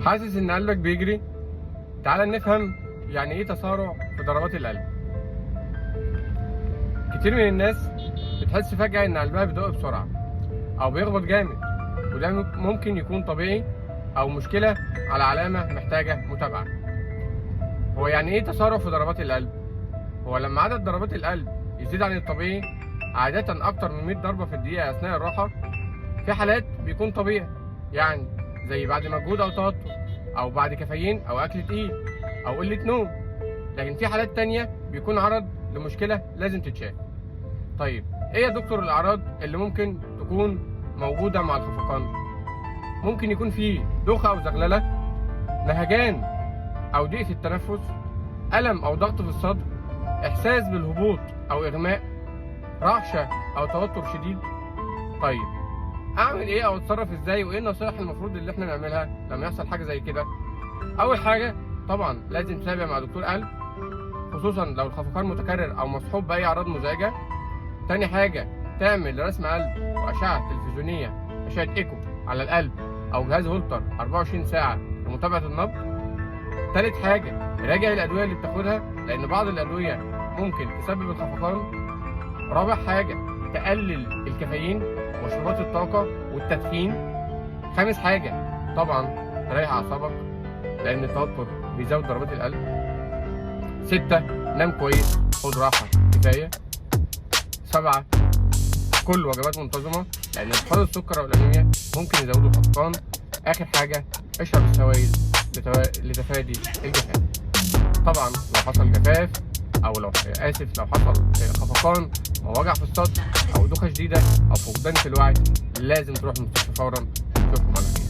حاسس ان قلبك بيجري؟ تعال نفهم يعني ايه تسارع في ضربات القلب. كتير من الناس بتحس فجأة ان قلبها بيدق بسرعة او بيخبط جامد، وده ممكن يكون طبيعي او مشكلة على علامة محتاجة متابعة. هو يعني ايه تسارع في ضربات القلب؟ هو لما عدد ضربات القلب يزيد عن الطبيعي، عادة اكتر من 100 ضربة في الدقيقة اثناء الراحة، في حالات بيكون طبيعي، يعني زي بعد مجهود او توتر، او بعد كافيين او اكل تقيل، او قلة نوم. لكن في حالات تانية بيكون عرض لمشكلة لازم تتشاف. طيب ايه يا دكتور الاعراض اللي ممكن تكون موجودة مع الخفقان؟ ممكن يكون فيه دوخة او زغللة، نهجان او ضيق في التنفس، ألم او ضغط في الصدر، احساس بالهبوط او اغماء، رعشة او توتر شديد. طيب اعمل ايه او اتصرف ازاي، وايه النصائح المفروض اللي احنا نعملها لما يحصل حاجه زي كده؟ اول حاجه طبعا لازم تتابع مع دكتور قلب، خصوصا لو الخفقان متكرر او مصحوب باي اعراض مزعجه. تاني حاجه تعمل رسم قلب واشعه تلفزيونيه، اشعه ايكو على القلب او جهاز هولتر 24 ساعه لمتابعه النبض. تالت حاجه راجع الادويه اللي بتاخدها، لان بعض الادويه ممكن تسبب الخفقان. رابع حاجه تقلل الكافيين ومشروبات الطاقة والتدخين. خامس حاجة طبعا تريح أعصابك، لأن التوتر بيزود ضربات القلب. 6 نام كويس، خد راحة كفاية. 7 كل وجبات منتظمة، لأن انخفاض السكر والأنيميا ممكن يزودوا الخفقان. آخر حاجة اشرب السوائل لتفادي الجفاف. طبعا لو حصل جفاف او لو حصل خفقان او وجع في الصدر او دوخه شديده او فقدان في الوعي، لازم تروح المستشفى فورا. اشوفكم على خير.